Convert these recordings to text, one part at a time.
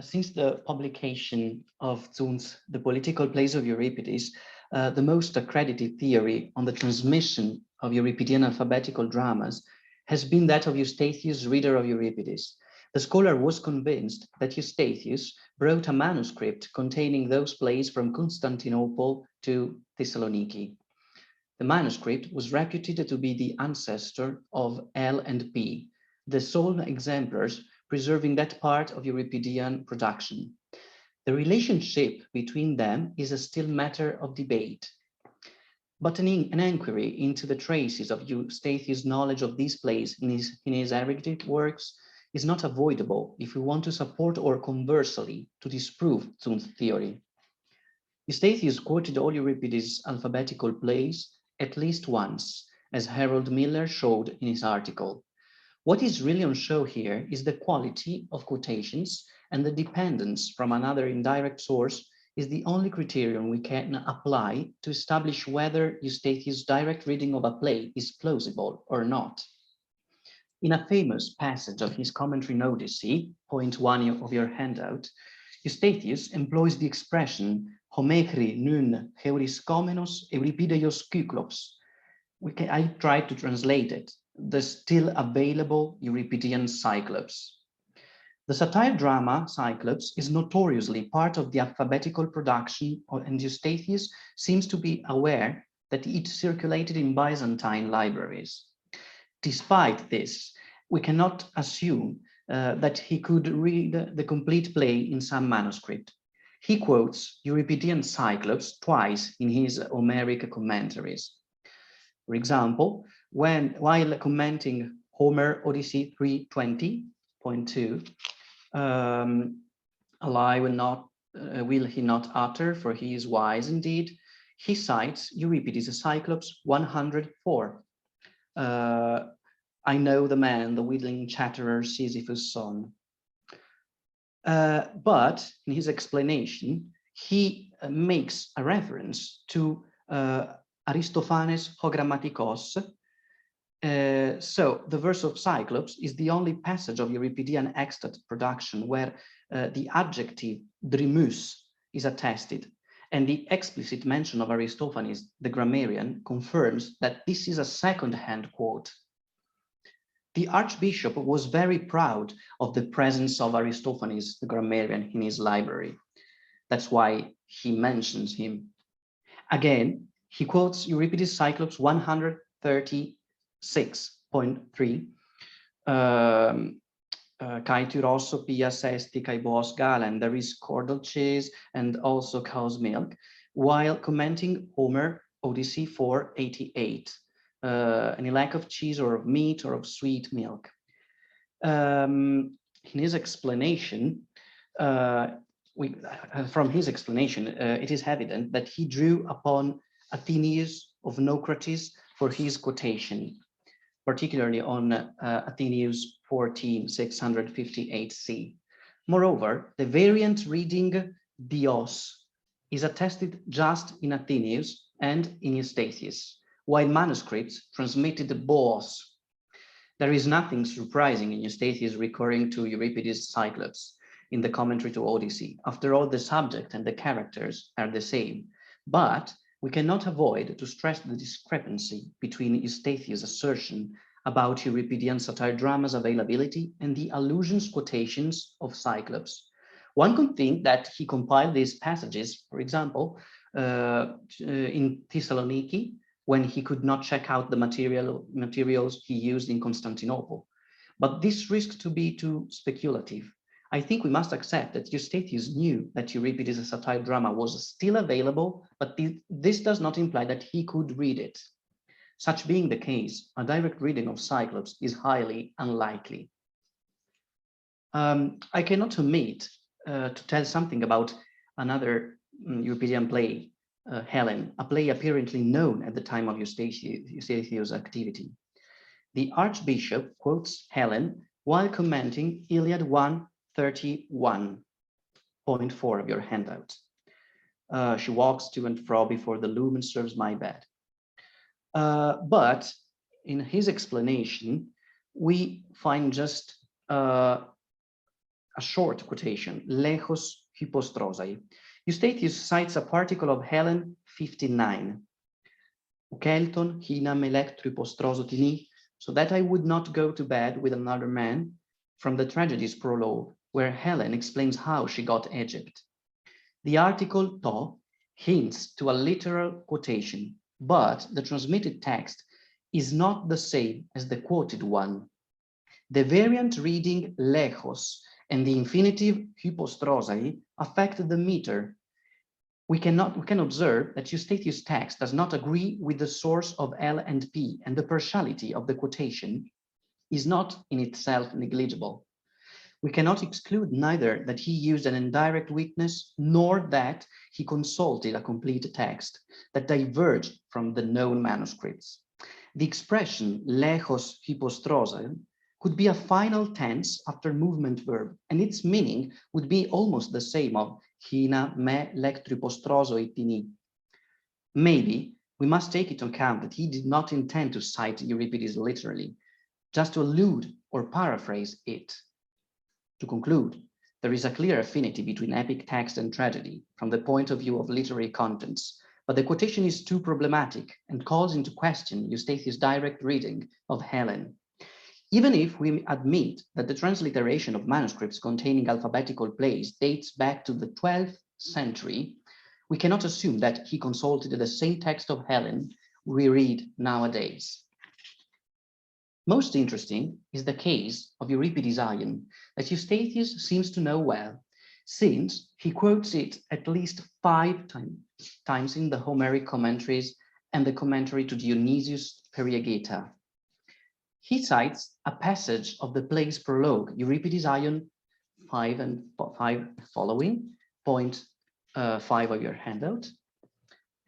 Since the publication of Zunt's The Political Plays of Euripides, the most accredited theory on the transmission of Euripidean alphabetical dramas has been that of Eustathius, reader of Euripides. The scholar was convinced that Eustathius brought a manuscript containing those plays from Constantinople to Thessaloniki. The manuscript was reputed to be the ancestor of L and P, the sole exemplars preserving that part of Euripidean production. The relationship between them is a still matter of debate. But an inquiry into the traces of Eustathius' knowledge of these plays in his erudite works is not avoidable if we want to support or conversely to disprove Zunt's theory. Eustathius quoted all Euripides' alphabetical plays at least once, as Harold Miller showed in his article. What is really on show here is the quality of quotations, and the dependence from another indirect source is the only criterion we can apply to establish whether Eustathius' direct reading of a play is plausible or not. In a famous passage of his commentary on Odyssey, point 1 of your handout, Eustathius employs the expression Homeric nun heuriskomenos Euripides Cyclops. I tried to translate it, the still available Euripidean Cyclops. The satire drama Cyclops is notoriously part of the alphabetical production, and Eustathius seems to be aware that it circulated in Byzantine libraries. Despite this, we cannot assume that he could read the complete play in some manuscript. He quotes Euripidean Cyclops twice in his Homeric commentaries. For example, while commenting Homer Odyssey 320.2, a lie will he not utter, for he is wise indeed, he cites Euripides Cyclops 104. I know the man, the wheedling chatterer, Sisyphus' son. But in his explanation, he makes a reference to Aristophanes' Hogrammatikos. So the verse of Cyclops is the only passage of Euripidean extant production where the adjective drimus is attested, and the explicit mention of Aristophanes, the grammarian, confirms that this is a second-hand quote. The Archbishop was very proud of the presence of Aristophanes, the grammarian, in his library. That's why he mentions him. Again, he quotes Euripides Cyclops 136.3, Kai tyrosso pia sesti kai bos galen, there is cordal cheese and also cow's milk, while commenting Homer Odyssey 488. Any lack of cheese or of meat or of sweet milk. In his explanation, from his explanation, it is evident that he drew upon Athenaeus of Naucratis for his quotation, particularly on Athenaeus 14,658c. Moreover, the variant reading Dios is attested just in Athenaeus and in Eustathius, while manuscripts transmitted boos. There is nothing surprising in Eustathius recurring to Euripides Cyclops in the commentary to Odyssey. After all, the subject and the characters are the same, but we cannot avoid to stress the discrepancy between Eustathius' assertion about Euripidean satire drama's availability and the allusions quotations of Cyclops. One could think that he compiled these passages, for example, in Thessaloniki, when he could not check out the materials he used in Constantinople. But this risks to be too speculative. I think we must accept that Eustathius knew that Euripides' satire drama was still available, but this does not imply that he could read it. Such being the case, a direct reading of Cyclops is highly unlikely. I cannot omit to tell something about another Euripidean play, Helen, a play apparently known at the time of Eustathius' activity. The Archbishop quotes Helen while commenting Iliad 131.4 of your handout. She walks to and fro before the loom and serves my bed. But in his explanation, we find just a a short quotation, lechos hypostrosai. Eustathius cites a particle of Helen 59. Ukelton hinam electru hypostrosotini, so that I would not go to bed with another man, from the Tragedies prologue, where Helen explains how she got Egypt. The article to hints to a literal quotation, but the transmitted text is not the same as the quoted one. The variant reading lechos and the infinitive hypostrosai affect the meter. We can observe that Eustathius' text does not agree with the source of L and P, and the partiality of the quotation is not in itself negligible. We cannot exclude neither that he used an indirect witness, nor that he consulted a complete text that diverged from the known manuscripts. The expression lechos hypostrosai could be a final tense after movement verb, and its meaning would be almost the same of hina me lectrypostrosoi tini. Maybe we must take into account that he did not intend to cite Euripides literally, just to allude or paraphrase it. To conclude, there is a clear affinity between epic text and tragedy from the point of view of literary contents, but the quotation is too problematic and calls into question Eustathius' direct reading of Helen. Even if we admit that the transliteration of manuscripts containing alphabetical plays dates back to the 12th century, we cannot assume that he consulted the same text of Helen we read nowadays. Most interesting is the case of Euripides Ion, that Eustathius seems to know well, since he quotes it at least 5 times in the Homeric commentaries and the commentary to Dionysius Periegetes. He cites a passage of the play's prologue, Euripides Ion 5 and 5 following, point 5 of your handout.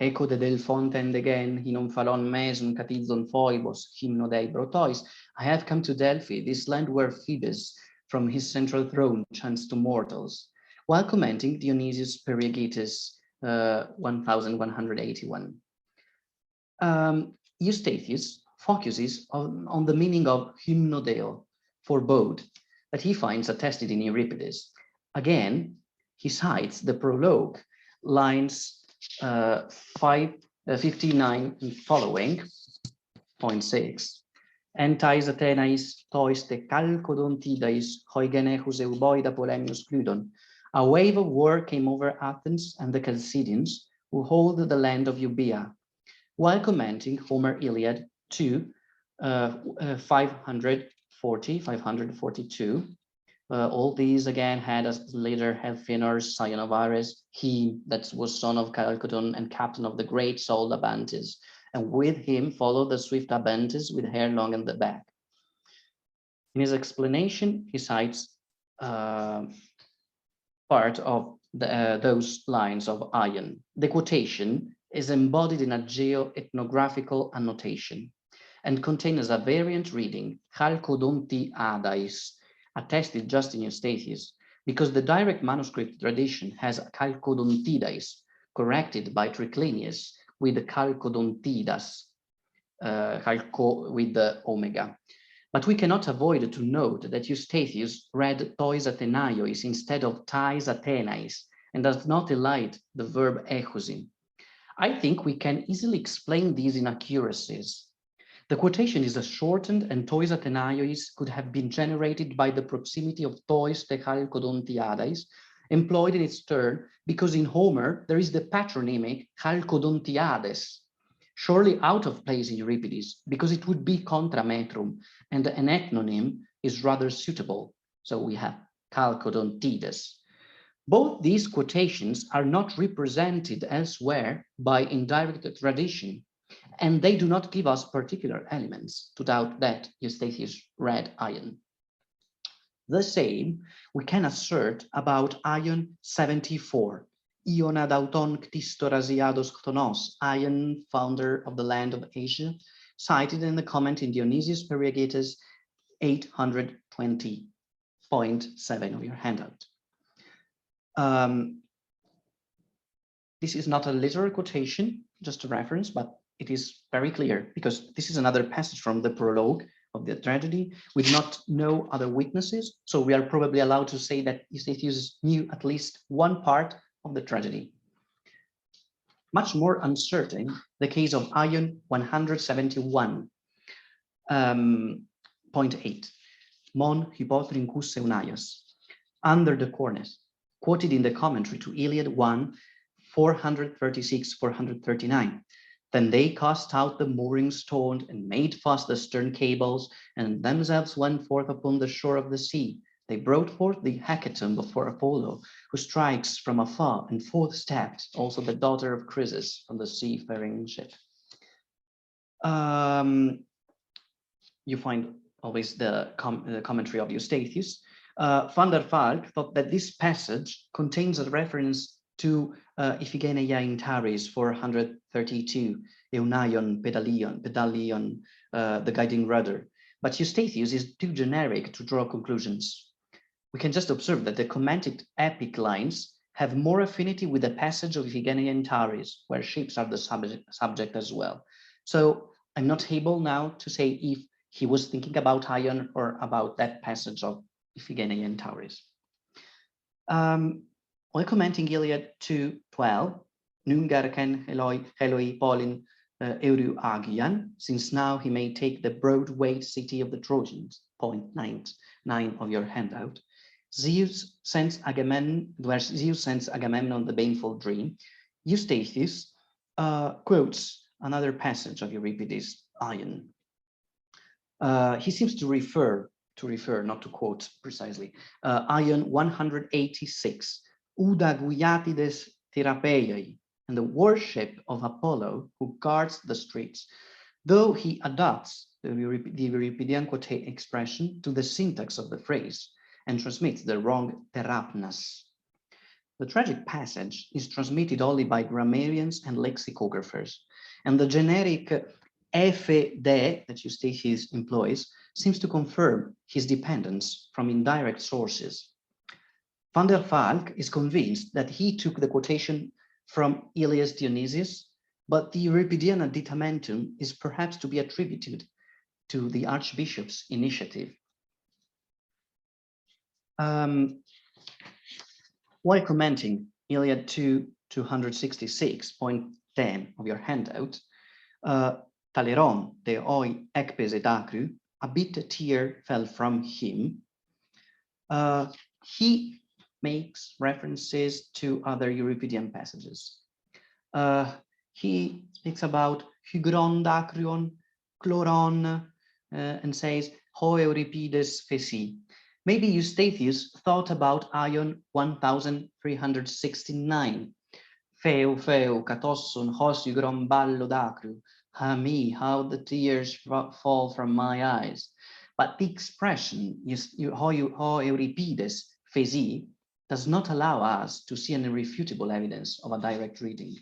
Eco de del fonten degen, hinon falon meson catizon foibos, hymno dei brotois. I have come to Delphi, this land where Phoebus from his central throne chants to mortals, while commenting Dionysius Periegetes 1181. Eustathius focuses on the meaning of hymnodeo, forebode, that he finds attested in Euripides. Again, he cites the prologue, lines 59 and following, point 6. Entais Athenais tois te calcodontidae hoigenechus euboida polemius cludon. A wave of war came over Athens and the Chalcidians, who hold the land of Euboea, while commenting Homer Iliad 2, 542. All these again had as leader Helphinor, scion of Ares, he that was son of Chalcodon and captain of the great souled Abantes, and with him followed the swift Abantes with hair long in the back. In his explanation, he cites part of those lines of Ion. The quotation is embodied in a geo-ethnographical annotation and contains a variant reading, Chalcodonti adais, attested just in Eustathius, because the direct manuscript tradition has Chalcodontidas, corrected by Triclinius with the Chalcodontidas, with the omega. But we cannot avoid to note that Eustathius read tois Athenaios instead of tais Athenais, and does not elide the verb echosin. I think we can easily explain these inaccuracies. The quotation is a shortened, and tois Athenaios could have been generated by the proximity of tois te Chalcodontiades, employed in its turn, because in Homer there is the patronymic Chalcodontiades, surely out of place in Euripides, because it would be contra metrum, and an ethnonym is rather suitable. So we have Chalcodontides. Both these quotations are not represented elsewhere by indirect tradition, and they do not give us particular elements to doubt that Eustathius read Ion. The same we can assert about Ion 74, Ion ad auton ctistorasiados chtonos, Ion, founder of the land of Asia, cited in the comment in Dionysius Periegetes 820.7 of your handout. This is not a literal quotation, just a reference, but it is very clear because this is another passage from the prologue of the tragedy. We do not know other witnesses, so we are probably allowed to say that Eustathius knew at least one part of the tragedy. Much more uncertain, the case of Ion 171.8, Mon hypotrincus eunaios, under the cornice, quoted in the commentary to Iliad 1, 436-439. Then they cast out the mooring stone and made fast the stern cables, and themselves went forth upon the shore of the sea. They brought forth the hecatomb before Apollo, who strikes from afar, and forth stepped also the daughter of Chrysis from the seafaring ship. You find always the commentary of Eustathius. Van der Valk thought that this passage contains a reference to Iphigenia in Taris 432, Eunaion, Pedalion, the guiding rudder. But Eustathius is too generic to draw conclusions. We can just observe that the commented epic lines have more affinity with the passage of Iphigenia in Taris, where ships are the subject as well. So I'm not able now to say if he was thinking about Ion or about that passage of Iphigenia in Taris. While commenting Iliad 2:12, Nungarken Eloi Polin Euruagian, since now he may take the broad-weight city of the Trojans, point 9 of your handout. Zeus sends Agamemnon, where Zeus sends Agamemnon the baneful dream. Eustathius quotes another passage of Euripides' Ion. He seems to refer, not to quote precisely, Ion 186, Uda Guiatides Therapeiae, and the worship of Apollo who guards the streets, though he adopts the Euripidean expression to the syntax of the phrase and transmits the wrong therapnas. The tragic passage is transmitted only by grammarians and lexicographers, and the generic efe de that Eustathius employs seems to confirm his dependence from indirect sources. Van der Valk is convinced that he took the quotation from Ilias Dionysius, but the Euripidean additamentum is perhaps to be attributed to the Archbishop's initiative. While commenting Iliad 266.10 of your handout, Taleron de oi ekpese dacru, a bitter tear fell from him. He makes references to other Euripidean passages. He speaks about hygron dacrion, chloron, and says, ho Euripides feci. Maybe Eustathius thought about Ion 1369. Feu, katosson, hos hygron ballo dacru. Ah me, how the tears fall from my eyes. But the expression, ho Euripides feci, does not allow us to see an irrefutable evidence of a direct reading.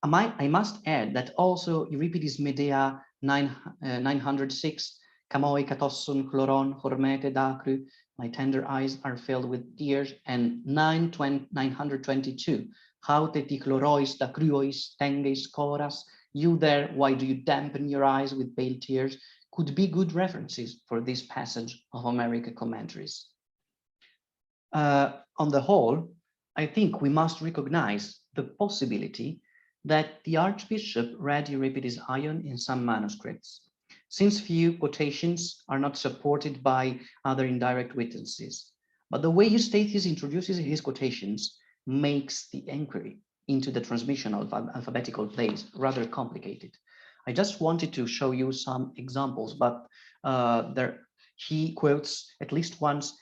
I must add that also Euripides Medea 906, Camoi katosson chloron hormete dacru, my tender eyes are filled with tears, and 922, haute ti chlorois dacruois tengeis coras, you there, why do you dampen your eyes with pale tears, could be good references for this passage of Homeric commentaries. On the whole, I think we must recognize the possibility that the Archbishop read Euripides' Ion in some manuscripts, since few quotations are not supported by other indirect witnesses. But the way Eustathius introduces his quotations makes the inquiry into the transmission of alphabetical plays rather complicated. I just wanted to show you some examples, but he quotes at least once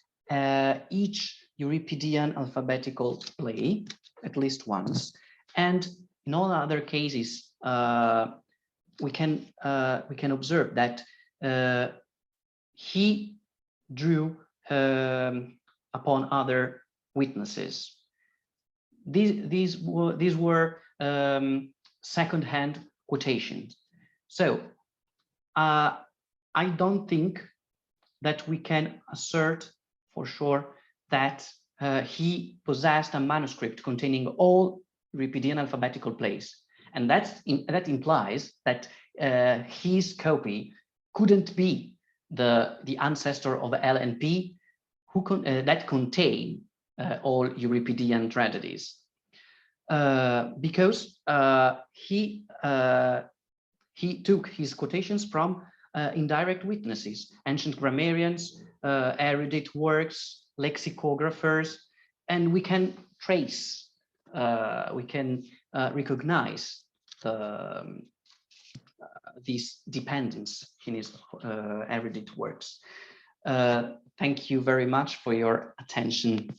each Euripidean alphabetical play, at least once, and in all other cases, we can observe that he drew upon other witnesses. These were second-hand quotations. So I don't think that we can assert for sure that he possessed a manuscript containing all Euripidean alphabetical plays, and that implies that his copy couldn't be the ancestor of L and P, that contain all Euripidean tragedies, because he took his quotations from indirect witnesses, ancient grammarians, erudite works, lexicographers, and we can trace, we can recognize these dependence in his erudite works. Thank you very much for your attention.